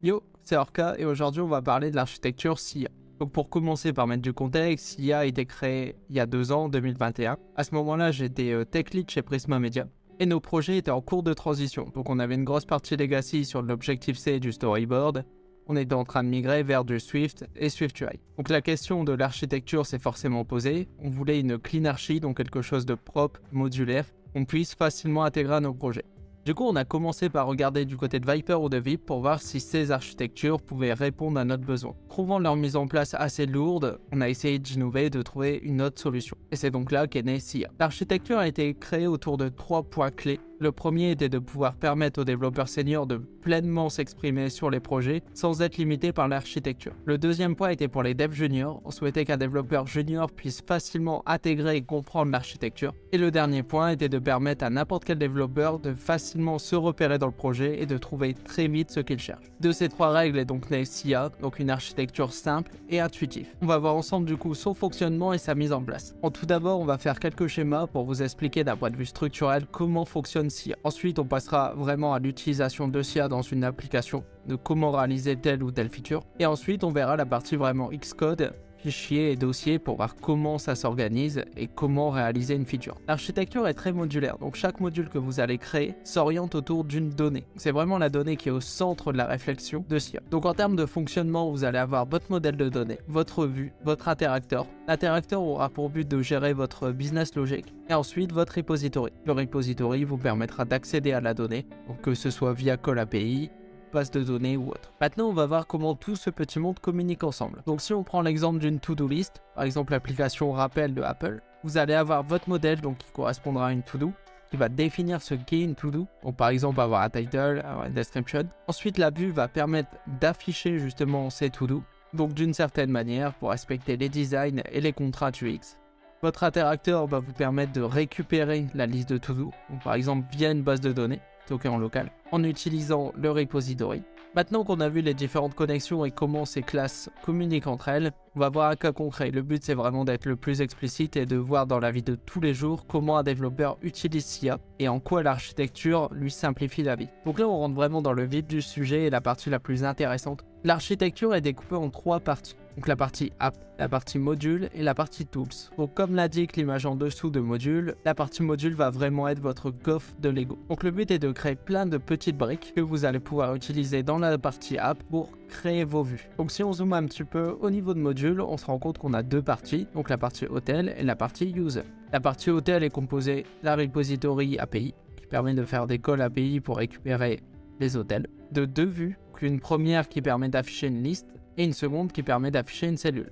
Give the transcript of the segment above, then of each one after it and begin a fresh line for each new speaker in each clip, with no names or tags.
Yo, c'est Orca et aujourd'hui on va parler de l'architecture SIA. Donc pour commencer par mettre du contexte, SIA a été créé il y a 2 ans, en 2021. À ce moment-là, j'étais tech lead chez Prisma Media et nos projets étaient en cours de transition. Donc on avait une grosse partie legacy sur l'Objective-C et du storyboard. On était en train de migrer vers du Swift et SwiftUI. Donc la question de l'architecture s'est forcément posée. On voulait une clean archi, donc quelque chose de propre, modulaire, qu'on puisse facilement intégrer à nos projets. Du coup, on a commencé par regarder du côté de Viper ou de Vip pour voir si ces architectures pouvaient répondre à notre besoin. Trouvant leur mise en place assez lourde, on a essayé d'innover et de trouver une autre solution. Et c'est donc là qu'est née SIA. L'architecture a été créée autour de 3 points clés. Le premier était de pouvoir permettre aux développeurs seniors de pleinement s'exprimer sur les projets sans être limités par l'architecture. Le deuxième point était pour les devs juniors. On souhaitait qu'un développeur junior puisse facilement intégrer et comprendre l'architecture. Et le dernier point était de permettre à n'importe quel développeur de facilement se repérer dans le projet et de trouver très vite ce qu'il cherche. De ces 3 règles est donc née SIA, donc une architecture simple et intuitive. On va voir ensemble du coup son fonctionnement et sa mise en place. Tout d'abord, on va faire quelques schémas pour vous expliquer d'un point de vue structurel comment fonctionne SIA. Ensuite, on passera vraiment à l'utilisation de SIA dans une application, de comment réaliser telle ou telle feature. Et ensuite, on verra la partie vraiment Xcode, fichiers et dossiers pour voir comment ça s'organise et comment réaliser une feature. L'architecture est très modulaire, donc chaque module que vous allez créer s'oriente autour d'une donnée. C'est vraiment la donnée qui est au centre de la réflexion de SIA. Donc en termes de fonctionnement, vous allez avoir votre modèle de données, votre vue, votre interacteur. L'interacteur aura pour but de gérer votre business logic et ensuite votre repository. Le repository vous permettra d'accéder à la donnée, donc que ce soit via Call API, base de données ou autre. Maintenant, on va voir comment tout ce petit monde communique ensemble. Donc si on prend l'exemple d'une to-do list, par exemple l'application rappel de Apple, vous allez avoir votre modèle donc qui correspondra à une to-do, qui va définir ce qu'est une to-do. Donc par exemple avoir un title, avoir une description. Ensuite, la vue va permettre d'afficher justement ces to-do, donc d'une certaine manière pour respecter les designs et les contraintes UX. Votre interacteur va vous permettre de récupérer la liste de to-do, par exemple via une base de données stocké en local, en utilisant le repository. Maintenant qu'on a vu les différentes connexions et comment ces classes communiquent entre elles, on va voir un cas concret. Le but c'est vraiment d'être le plus explicite et de voir dans la vie de tous les jours comment un développeur utilise SIA et en quoi l'architecture lui simplifie la vie. Donc là on rentre vraiment dans le vif du sujet et la partie la plus intéressante. L'architecture est découpée en 3 parties. Donc la partie app, la partie module et la partie tools. Donc comme l'indique l'image en dessous de module, la partie module va vraiment être votre coffre de Lego. Donc le but est de créer plein de petites briques que vous allez pouvoir utiliser dans la partie app pour créer vos vues. Donc si on zoome un petit peu au niveau de module, on se rend compte qu'on a 2 parties, donc la partie hôtel et la partie user. La partie hôtel est composée d'un repository API qui permet de faire des calls API pour récupérer les hôtels, de 2 vues, une première qui permet d'afficher une liste et une seconde qui permet d'afficher une cellule.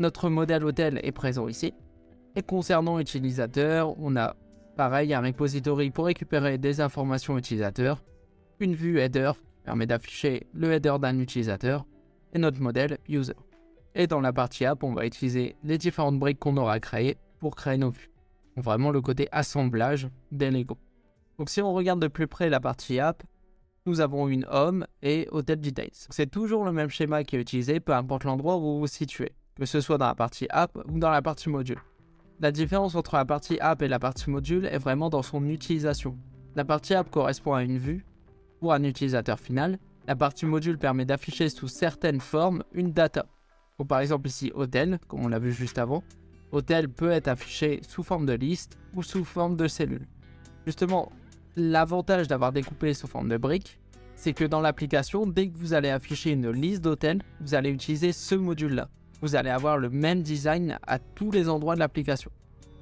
Notre modèle hôtel est présent ici. Et concernant utilisateur, on a pareil un repository pour récupérer des informations utilisateurs, une vue header qui permet d'afficher le header d'un utilisateur et notre modèle user. Et dans la partie app, on va utiliser les différentes briques qu'on aura créées pour créer nos vues. Donc vraiment le côté assemblage des Lego. Donc si on regarde de plus près la partie app, nous avons une home et hotel details. C'est toujours le même schéma qui est utilisé, peu importe l'endroit où vous vous situez, que ce soit dans la partie app ou dans la partie module. La différence entre la partie app et la partie module est vraiment dans son utilisation. La partie app correspond à une vue pour un utilisateur final. La partie module permet d'afficher sous certaines formes une data. Donc par exemple ici hôtel, comme on l'a vu juste avant. Hôtel peut être affiché sous forme de liste ou sous forme de cellule. Justement, l'avantage d'avoir découpé sous forme de briques, c'est que dans l'application, dès que vous allez afficher une liste d'hôtels, vous allez utiliser ce module-là. Vous allez avoir le même design à tous les endroits de l'application.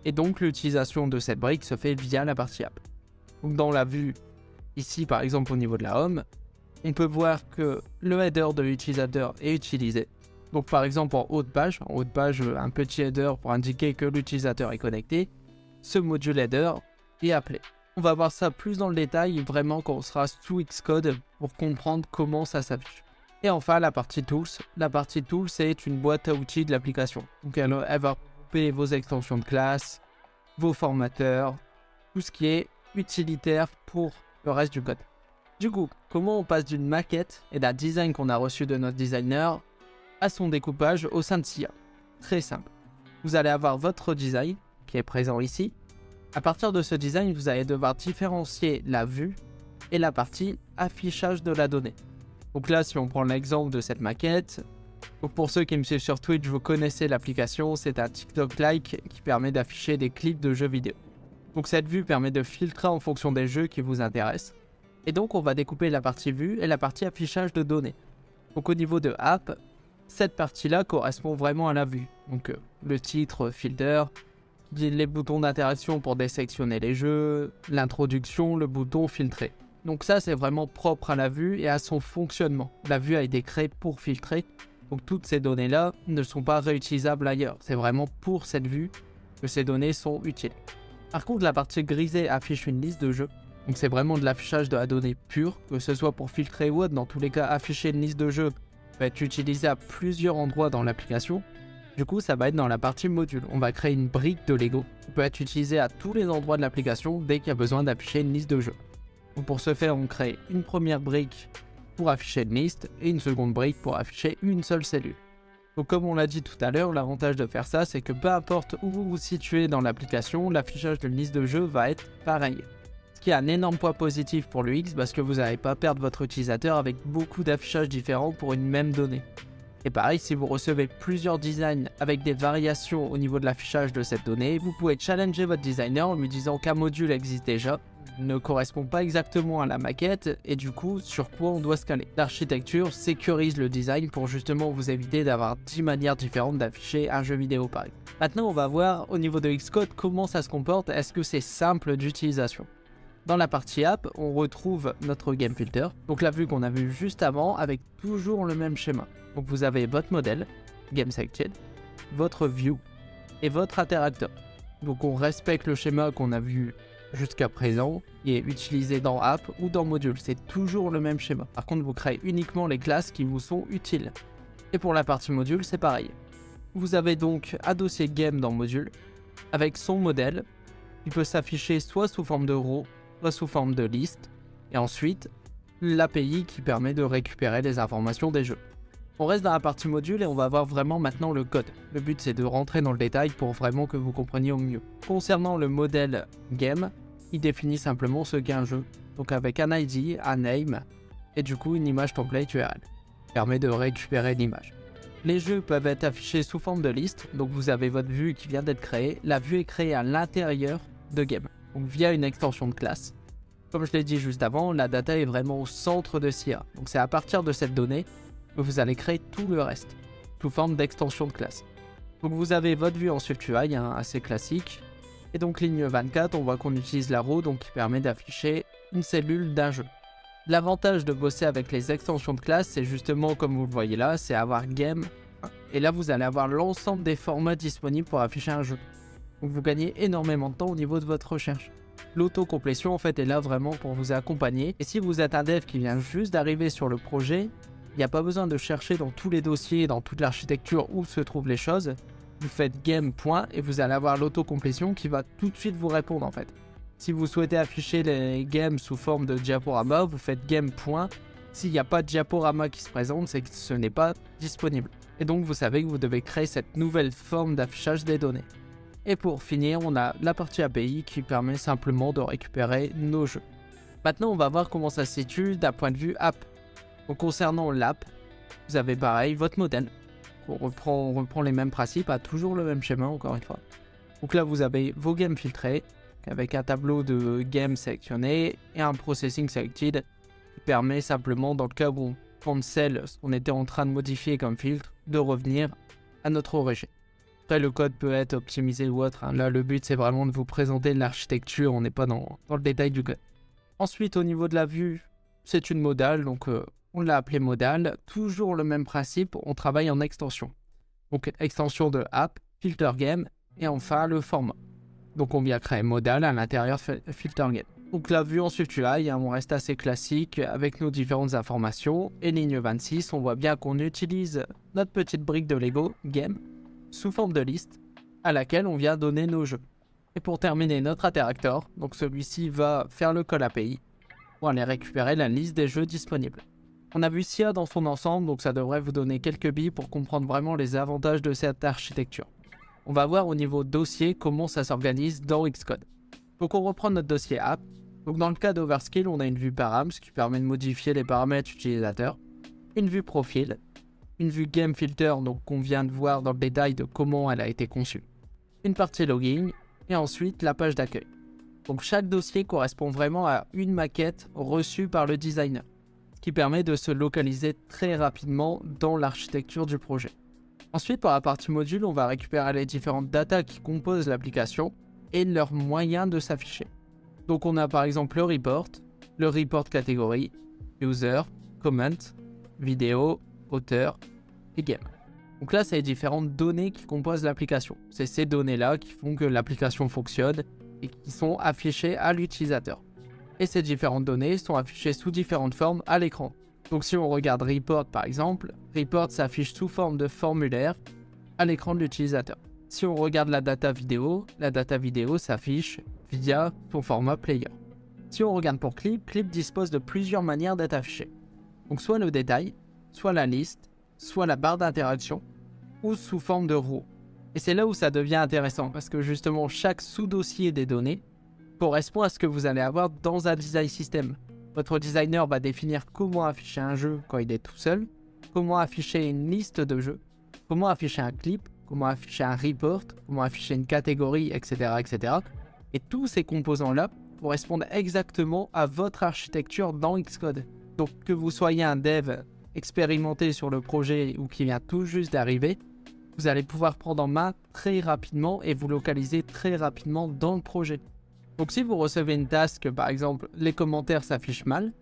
Et donc l'utilisation de cette brique se fait via la partie app. Donc dans la vue, ici par exemple au niveau de la home, on peut voir que le header de l'utilisateur est utilisé. Donc par exemple en haut de page, un petit header pour indiquer que l'utilisateur est connecté. Ce module header est appelé. On va voir ça plus dans le détail vraiment quand on sera sous Xcode pour comprendre comment ça s'affiche. Et enfin la partie tools. La partie tools c'est une boîte à outils de l'application. Donc elle va regrouper vos extensions de classe, vos formateurs, tout ce qui est utilitaire pour le reste du code. Du coup, comment on passe d'une maquette et d'un design qu'on a reçu de notre designer à son découpage au sein de SIA? Très simple. Vous allez avoir votre design qui est présent ici. À partir de ce design, vous allez devoir différencier la vue et la partie affichage de la donnée. Donc là, si on prend l'exemple de cette maquette, donc pour ceux qui me suivent sur Twitch, vous connaissez l'application, c'est un TikTok-like qui permet d'afficher des clips de jeux vidéo. Donc cette vue permet de filtrer en fonction des jeux qui vous intéressent. Et donc on va découper la partie vue et la partie affichage de données. Donc au niveau de app, cette partie-là correspond vraiment à la vue. Donc le titre, filter, les boutons d'interaction pour désectionner les jeux, l'introduction, le bouton filtrer. Donc ça c'est vraiment propre à la vue et à son fonctionnement. La vue a été créée pour filtrer, donc toutes ces données-là ne sont pas réutilisables ailleurs. C'est vraiment pour cette vue que ces données sont utiles. Par contre, la partie grisée affiche une liste de jeux. Donc c'est vraiment de l'affichage de la donnée pure, que ce soit pour filtrer ou autre. Dans tous les cas, afficher une liste de jeux peut être utilisé à plusieurs endroits dans l'application. Du coup, ça va être dans la partie module. On va créer une brique de Lego qui peut être utilisée à tous les endroits de l'application dès qu'il y a besoin d'afficher une liste de jeux. Donc pour ce faire, on crée une première brique pour afficher une liste et une seconde brique pour afficher une seule cellule. Donc comme on l'a dit tout à l'heure, l'avantage de faire ça, c'est que peu importe où vous vous situez dans l'application, l'affichage d'une liste de jeux va être pareil. Ce qui est un énorme point positif pour l'UX parce que vous n'allez pas perdre votre utilisateur avec beaucoup d'affichages différents pour une même donnée. Et pareil, si vous recevez plusieurs designs avec des variations au niveau de l'affichage de cette donnée, vous pouvez challenger votre designer en lui disant qu'un module existe déjà, ne correspond pas exactement à la maquette et du coup sur quoi on doit se caler. L'architecture sécurise le design pour justement vous éviter d'avoir 10 manières différentes d'afficher un jeu vidéo pareil. Maintenant on va voir au niveau de Xcode comment ça se comporte, est-ce que c'est simple d'utilisation. Dans la partie app, on retrouve notre game filter, donc la vue qu'on a vue juste avant avec toujours le même schéma. Donc vous avez votre modèle, game selected, votre view et votre interacteur. Donc on respecte le schéma qu'on a vu jusqu'à présent et est utilisé dans app ou dans module, c'est toujours le même schéma. Par contre, vous créez uniquement les classes qui vous sont utiles. Et pour la partie module, c'est pareil. Vous avez donc un dossier game dans module avec son modèle qui peut s'afficher soit sous forme de row, soit sous forme de liste, et ensuite l'API qui permet de récupérer les informations des jeux. On reste dans la partie module et on va voir vraiment maintenant le code. Le but c'est de rentrer dans le détail pour vraiment que vous compreniez au mieux. Concernant le modèle game, il définit simplement ce qu'est un jeu, donc avec un ID, un name, et du coup une image template URL. Permet de récupérer l'image. Les jeux peuvent être affichés sous forme de liste, donc vous avez votre vue qui vient d'être créée. La vue est créée à l'intérieur de game, donc via une extension de classe. Comme je l'ai dit juste avant, la data est vraiment au centre de Sierra, donc c'est à partir de cette donnée que vous allez créer tout le reste, sous forme d'extension de classe. Donc vous avez votre vue en SwiftUI, assez classique. Et donc ligne 24, on voit qu'on utilise la row donc qui permet d'afficher une cellule d'un jeu. L'avantage de bosser avec les extensions de classe, c'est justement comme vous le voyez là, c'est avoir game. Et là vous allez avoir l'ensemble des formats disponibles pour afficher un jeu. Donc vous gagnez énormément de temps au niveau de votre recherche. L'autocomplétion en fait est là vraiment pour vous accompagner. Et si vous êtes un dev qui vient juste d'arriver sur le projet, il n'y a pas besoin de chercher dans tous les dossiers, dans toute l'architecture où se trouvent les choses. Vous faites game point et vous allez avoir l'autocomplétion qui va tout de suite vous répondre en fait. Si vous souhaitez afficher les games sous forme de diaporama, vous faites game point. S'il n'y a pas de diaporama qui se présente, c'est que ce n'est pas disponible. Et donc vous savez que vous devez créer cette nouvelle forme d'affichage des données. Et pour finir, on a la partie API qui permet simplement de récupérer nos jeux. Maintenant, on va voir comment ça se situe d'un point de vue app. Donc concernant l'app, vous avez pareil votre modèle. On reprend les mêmes principes, a toujours le même schéma encore une fois. Donc là vous avez vos games filtrés avec un tableau de games sélectionnés et un processing selected qui permet simplement dans le cas où on cancel ce qu'on était en train de modifier comme filtre de revenir à notre origine. Après le code peut être optimisé ou autre, hein. Là le but c'est vraiment de vous présenter l'architecture, on n'est pas dans le détail du code. Ensuite au niveau de la vue, c'est une modale donc on l'a appelé modal, toujours le même principe, on travaille en extension. Donc extension de app, filter game et enfin le format. Donc on vient créer modal à l'intérieur de filter game. Donc la vue en SwiftUI, on reste assez classique avec nos différentes informations. Et ligne 26, on voit bien qu'on utilise notre petite brique de Lego game sous forme de liste à laquelle on vient donner nos jeux. Et pour terminer notre interactor, donc celui-ci va faire le call API pour aller récupérer la liste des jeux disponibles. On a vu SIA dans son ensemble, donc ça devrait vous donner quelques billes pour comprendre vraiment les avantages de cette architecture. On va voir au niveau dossier comment ça s'organise dans Xcode. Donc on reprend notre dossier app. Donc dans le cas d'Overskill, on a une vue params qui permet de modifier les paramètres utilisateurs. une vue profil, une vue game filter, donc qu'on vient de voir dans le détail de comment elle a été conçue, une partie logging et ensuite la page d'accueil. Donc chaque dossier correspond vraiment à une maquette reçue par le designer, ce qui permet de se localiser très rapidement dans l'architecture du projet. Ensuite, pour la partie module, on va récupérer les différentes datas qui composent l'application et leurs moyens de s'afficher. Donc on a par exemple le report catégorie, user, comment, vidéo, auteur et game. Donc là, c'est les différentes données qui composent l'application. C'est ces données-là qui font que l'application fonctionne et qui sont affichées à l'utilisateur. Et ces différentes données sont affichées sous différentes formes à l'écran. Donc si on regarde report par exemple, report s'affiche sous forme de formulaire à l'écran de l'utilisateur. Si on regarde la data vidéo s'affiche via son format player. Si on regarde pour clip dispose de plusieurs manières d'être affiché. Donc soit le détail, soit la liste, soit la barre d'interaction, ou sous forme de row. Et c'est là où ça devient intéressant, parce que justement chaque sous-dossier des données correspond à ce que vous allez avoir dans un design system. Votre designer va définir comment afficher un jeu quand il est tout seul, comment afficher une liste de jeux, comment afficher un clip, comment afficher un report, comment afficher une catégorie, etc. etc. Et tous ces composants-là correspondent exactement à votre architecture dans Xcode. Donc que vous soyez un dev expérimenté sur le projet ou qui vient tout juste d'arriver, vous allez pouvoir prendre en main très rapidement et vous localiser très rapidement dans le projet. Donc si vous recevez une task, par exemple les commentaires s'affichent mal,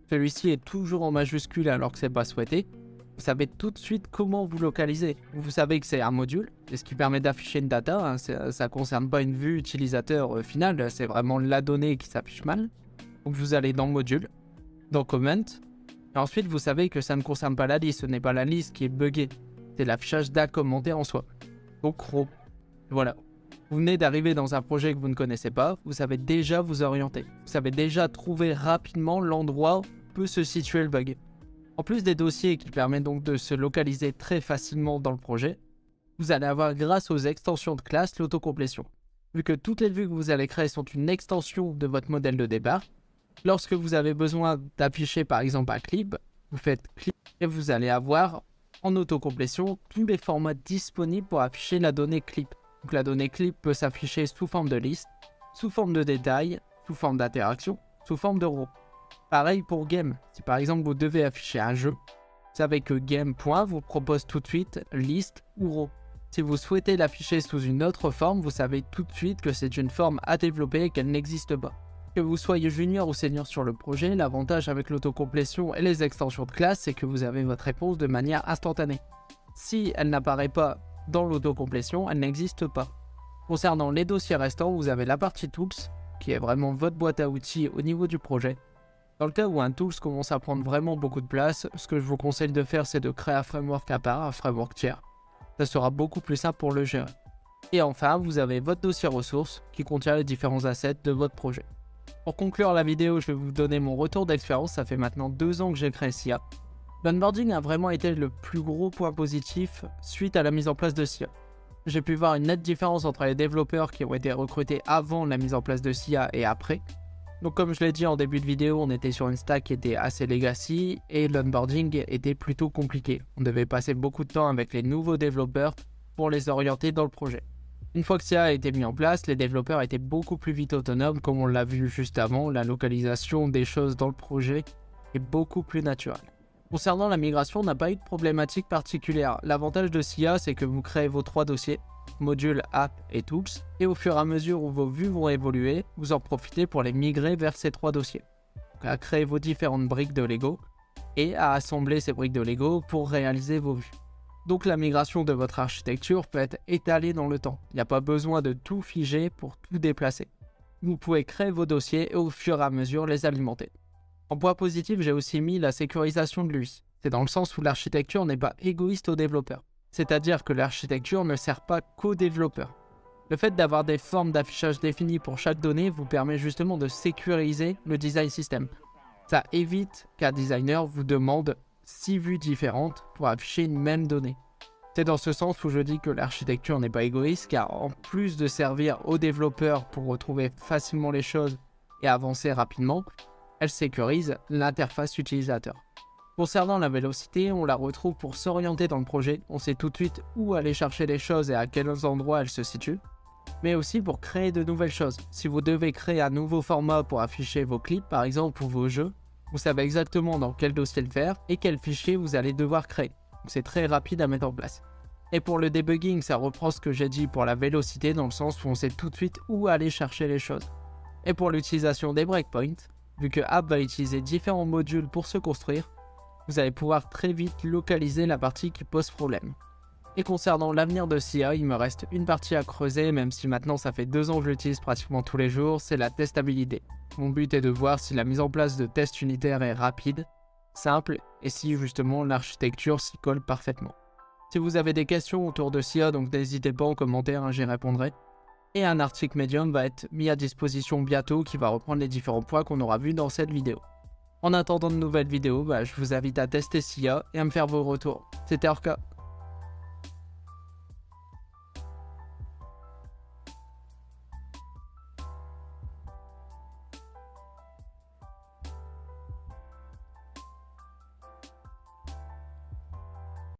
celui-ci est toujours en majuscule alors que c'est pas souhaité, vous savez tout de suite comment vous localiser. Vous savez que c'est un module, et ce qui permet d'afficher une data, ça concerne pas une vue utilisateur finale, c'est vraiment la donnée qui s'affiche mal. Donc vous allez dans module, dans comment, et ensuite vous savez que ça ne concerne pas la liste, ce n'est pas la liste qui est buggée, c'est l'affichage d'un commentaire en soi. Donc row. Voilà. Vous venez d'arriver dans un projet que vous ne connaissez pas, vous savez déjà vous orienter. Vous savez déjà trouver rapidement l'endroit où peut se situer le bug. En plus des dossiers qui permettent donc de se localiser très facilement dans le projet, vous allez avoir grâce aux extensions de classe l'autocomplétion. Vu que toutes les vues que vous allez créer sont une extension de votre modèle de départ, lorsque vous avez besoin d'afficher par exemple un clip, vous faites clip et vous allez avoir en autocomplétion tous les formats disponibles pour afficher la donnée clip. Donc la donnée clip peut s'afficher sous forme de liste, sous forme de détail, sous forme d'interaction, sous forme de row. Pareil pour game, si par exemple vous devez afficher un jeu, vous savez que game. Vous propose tout de suite liste ou row. Si vous souhaitez l'afficher sous une autre forme, vous savez tout de suite que c'est une forme à développer et qu'elle n'existe pas. Que vous soyez junior ou senior sur le projet, l'avantage avec l'autocomplétion et les extensions de classe, c'est que vous avez votre réponse de manière instantanée. Si elle n'apparaît pas dans l'autocomplétion, elle n'existe pas. Concernant les dossiers restants, vous avez la partie tools, qui est vraiment votre boîte à outils au niveau du projet. Dans le cas où un tools commence à prendre vraiment beaucoup de place, ce que je vous conseille de faire, c'est de créer un framework à part, un framework tiers. Ça sera beaucoup plus simple pour le gérer. Et enfin, vous avez votre dossier ressources, qui contient les différents assets de votre projet. Pour conclure la vidéo, je vais vous donner mon retour d'expérience. Ça fait maintenant 2 ans que j'ai créé SIA. L'onboarding a vraiment été le plus gros point positif suite à la mise en place de SIA. J'ai pu voir une nette différence entre les développeurs qui ont été recrutés avant la mise en place de SIA et après. Donc comme je l'ai dit en début de vidéo, on était sur une stack qui était assez legacy et l'onboarding était plutôt compliqué. On devait passer beaucoup de temps avec les nouveaux développeurs pour les orienter dans le projet. Une fois que SIA a été mis en place, les développeurs étaient beaucoup plus vite autonomes, comme on l'a vu juste avant, la localisation des choses dans le projet est beaucoup plus naturelle. Concernant la migration, on n'a pas eu de problématique particulière. L'avantage de SIA, c'est que vous créez vos 3 dossiers, module, app et tools, et au fur et à mesure où vos vues vont évoluer, vous en profitez pour les migrer vers ces 3 dossiers. Donc à créer vos différentes briques de Lego et à assembler ces briques de Lego pour réaliser vos vues. Donc la migration de votre architecture peut être étalée dans le temps. Il n'y a pas besoin de tout figer pour tout déplacer. Vous pouvez créer vos dossiers et au fur et à mesure les alimenter. En point positif, j'ai aussi mis la sécurisation de l'UI. C'est dans le sens où l'architecture n'est pas égoïste aux développeurs. C'est-à-dire que l'architecture ne sert pas qu'aux développeurs. Le fait d'avoir des formes d'affichage définies pour chaque donnée vous permet justement de sécuriser le design system. Ça évite qu'un designer vous demande 6 vues différentes pour afficher une même donnée. C'est dans ce sens où je dis que l'architecture n'est pas égoïste, car en plus de servir aux développeurs pour retrouver facilement les choses et avancer rapidement, elle sécurise l'interface utilisateur. Concernant la vélocité, on la retrouve pour s'orienter dans le projet, on sait tout de suite où aller chercher les choses et à quels endroits elles se situent, mais aussi pour créer de nouvelles choses. Si vous devez créer un nouveau format pour afficher vos clips par exemple ou vos jeux, vous savez exactement dans quel dossier le faire et quel fichier vous allez devoir créer. Donc c'est très rapide à mettre en place. Et pour le debugging, ça reprend ce que j'ai dit pour la vélocité dans le sens où on sait tout de suite où aller chercher les choses. Et pour l'utilisation des breakpoints, vu que App va utiliser différents modules pour se construire, vous allez pouvoir très vite localiser la partie qui pose problème. Et concernant l'avenir de SIA, il me reste une partie à creuser, même si maintenant ça fait 2 ans que je l'utilise pratiquement tous les jours, c'est la testabilité. Mon but est de voir si la mise en place de tests unitaires est rapide, simple, et si justement l'architecture s'y colle parfaitement. Si vous avez des questions autour de SIA, donc n'hésitez pas en commentaire, j'y répondrai. Et un article Medium va être mis à disposition bientôt qui va reprendre les différents points qu'on aura vus dans cette vidéo. En attendant de nouvelles vidéos, je vous invite à tester SIA et à me faire vos retours. C'était Orca.